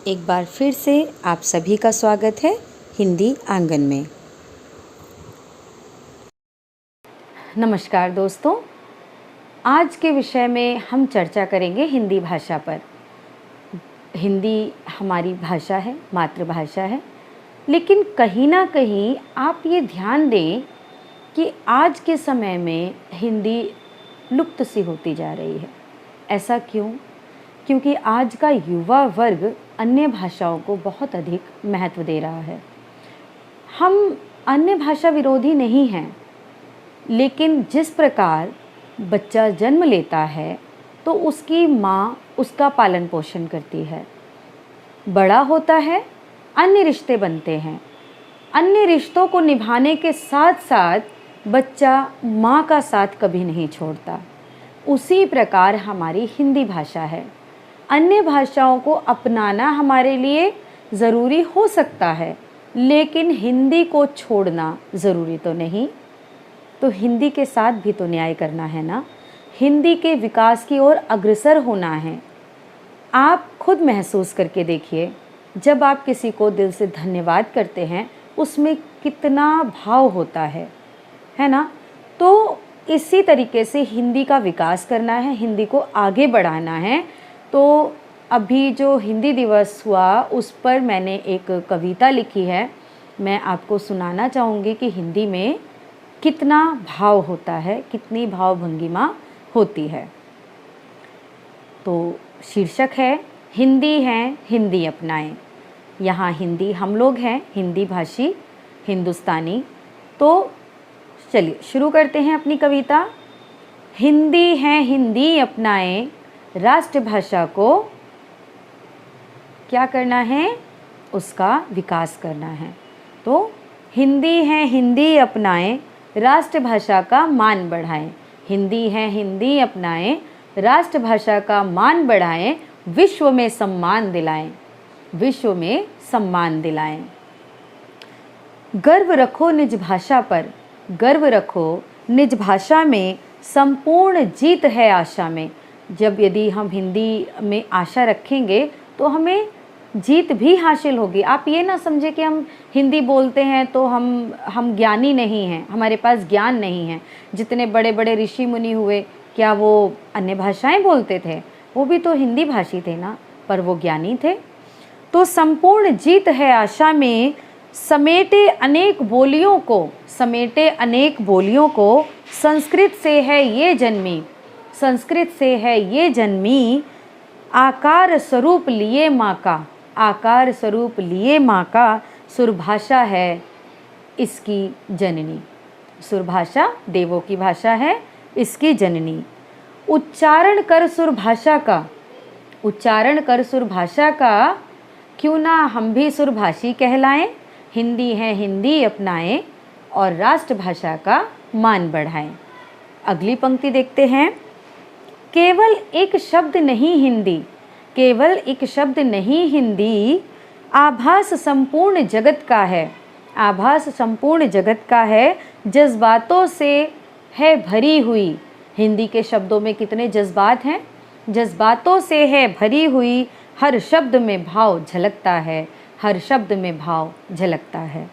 एक बार फिर से आप सभी का स्वागत है हिंदी आंगन में। नमस्कार दोस्तों, आज के विषय में हम चर्चा करेंगे हिंदी भाषा पर। हिंदी हमारी भाषा है, मातृभाषा है, लेकिन कहीं ना कहीं आप ये ध्यान दें कि आज के समय में हिंदी लुप्त सी होती जा रही है। ऐसा क्यों? क्योंकि आज का युवा वर्ग अन्य भाषाओं को बहुत अधिक महत्व दे रहा है। हम अन्य भाषा विरोधी नहीं हैं, लेकिन जिस प्रकार बच्चा जन्म लेता है तो उसकी माँ उसका पालन पोषण करती है, बड़ा होता है, अन्य रिश्ते बनते हैं। अन्य रिश्तों को निभाने के साथ साथ बच्चा माँ का साथ कभी नहीं छोड़ता। उसी प्रकार हमारी हिंदी भाषा है। अन्य भाषाओं को अपनाना हमारे लिए ज़रूरी हो सकता है, लेकिन हिंदी को छोड़ना ज़रूरी तो नहीं। तो हिंदी के साथ भी तो न्याय करना है ना। हिंदी के विकास की ओर अग्रसर होना है। आप खुद महसूस करके देखिए, जब आप किसी को दिल से धन्यवाद करते हैं उसमें कितना भाव होता है ना। तो इसी तरीके से हिंदी का विकास करना है, हिंदी को आगे बढ़ाना है। तो अभी जो हिंदी दिवस हुआ उस पर मैंने एक कविता लिखी है, मैं आपको सुनाना चाहूँगी कि हिंदी में कितना भाव होता है, कितनी भावभंगिमा होती है। तो शीर्षक है हिंदी है हिंदी अपनाएं। यहाँ हिंदी हम लोग हैं, हिंदी भाषी हिंदुस्तानी। तो चलिए शुरू करते हैं अपनी कविता। हिंदी है हिंदी अपनाएं, राष्ट्रभाषा को क्या करना है? उसका विकास करना है। तो हिंदी है हिंदी अपनाएं, राष्ट्रभाषा का मान बढ़ाएं। हिंदी है हिंदी अपनाएं, राष्ट्रभाषा का मान बढ़ाएं, विश्व में सम्मान दिलाएं, विश्व में सम्मान दिलाएं। गर्व रखो निज भाषा पर, गर्व रखो निज भाषा में, संपूर्ण जीत है आशा में। जब यदि हम हिंदी में आशा रखेंगे तो हमें जीत भी हासिल होगी। आप ये ना समझे कि हम हिंदी बोलते हैं तो हम ज्ञानी नहीं हैं, हमारे पास ज्ञान नहीं है। जितने बड़े बड़े ऋषि मुनि हुए, क्या वो अन्य भाषाएं बोलते थे? वो भी तो हिंदी भाषी थे ना, पर वो ज्ञानी थे। तो संपूर्ण जीत है आशा में, समेटे अनेक बोलियों को, समेटे अनेक बोलियों को, संस्कृत से है ये जन्मी, संस्कृत से है ये जन्मी। आकार स्वरूप लिए माँ का, आकार स्वरूप लिए माँ का, सुरभाषा है इसकी जननी। सुरभाषा देवों की भाषा है, इसकी जननी। उच्चारण कर सुरभाषा का, उच्चारण कर सुरभाषा का, क्यों ना हम भी सुरभाषी कहलाएं। हिंदी है हिंदी अपनाएं और राष्ट्रभाषा का मान बढ़ाएं। अगली पंक्ति देखते हैं। केवल एक शब्द नहीं हिंदी, केवल एक शब्द नहीं हिंदी, आभास संपूर्ण जगत का है, आभास संपूर्ण जगत का है, जज्बातों से है भरी हुई। हिंदी के शब्दों में कितने जज्बात हैं? जज्बातों से है भरी हुई, हर शब्द में भाव झलकता है, हर शब्द में भाव झलकता है।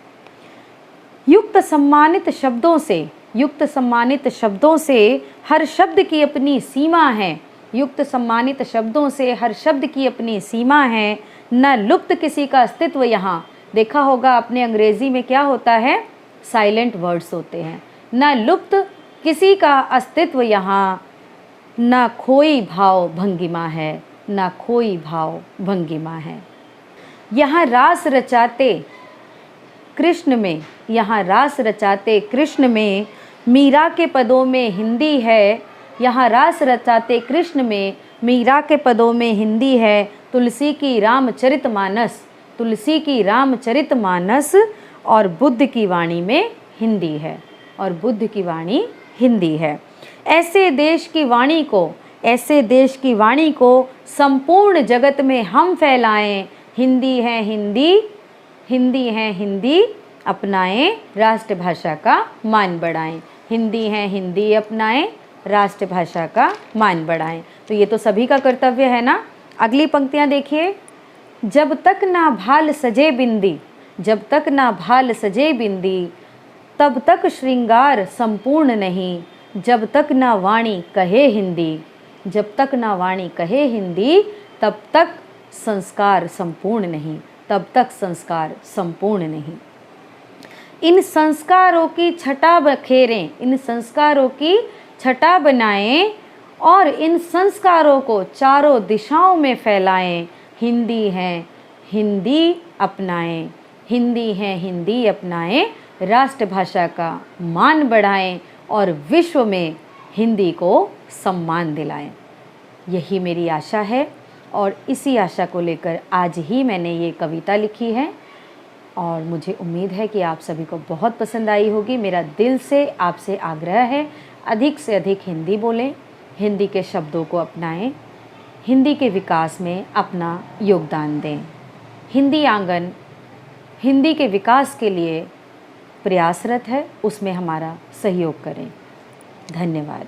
युक्त सम्मानित शब्दों से, युक्त सम्मानित शब्दों से हर शब्द की अपनी सीमा है, युक्त सम्मानित शब्दों से हर शब्द की अपनी सीमा है। न लुप्त किसी का अस्तित्व यहाँ, देखा होगा आपने अंग्रेजी में क्या होता है? साइलेंट वर्ड्स होते हैं। न लुप्त किसी का अस्तित्व यहाँ, न खोई भाव भंगिमा है, न खोई भाव भंगिमा है। यहाँ रास रचाते कृष्ण में, यहाँ रास रचाते कृष्ण में, मीरा के पदों में हिंदी है। यहाँ रास रचाते कृष्ण में, मीरा के पदों में हिंदी है। तुलसी की रामचरितमानस, तुलसी की रामचरितमानस, और बुद्ध की वाणी में हिंदी है, और बुद्ध की वाणी हिंदी है। ऐसे देश की वाणी को, ऐसे देश की वाणी को संपूर्ण जगत में हम फैलाएं। हिंदी है हिंदी, हिंदी है हिंदी अपनाएं, राष्ट्रभाषा का मान बढ़ाएं। हिंदी है हिंदी अपनाएं, राष्ट्रभाषा का मान बढ़ाएं। तो ये तो सभी का कर्तव्य है ना। अगली पंक्तियां देखिए। जब तक ना भाल सजे बिंदी, जब तक ना भाल सजे बिंदी, तब तक श्रृंगार संपूर्ण नहीं। जब तक ना वाणी कहे हिंदी, जब तक ना वाणी कहे हिंदी, तब तक संस्कार संपूर्ण नहीं, तब तक संस्कार संपूर्ण नहीं। इन संस्कारों की छटा बखेरें, इन संस्कारों की छटा बनाएं और इन संस्कारों को चारों दिशाओं में फैलाएं। हिंदी है हिंदी अपनाएं, हिंदी है हिंदी अपनाएं, राष्ट्रभाषा का मान बढ़ाएं और विश्व में हिंदी को सम्मान दिलाएं। यही मेरी आशा है और इसी आशा को लेकर आज ही मैंने ये कविता लिखी है और मुझे उम्मीद है कि आप सभी को बहुत पसंद आई होगी। मेरा दिल से आपसे आग्रह है, अधिक से अधिक हिंदी बोलें, हिंदी के शब्दों को अपनाएं, हिंदी के विकास में अपना योगदान दें। हिंदी आंगन हिंदी के विकास के लिए प्रयासरत है, उसमें हमारा सहयोग करें। धन्यवाद।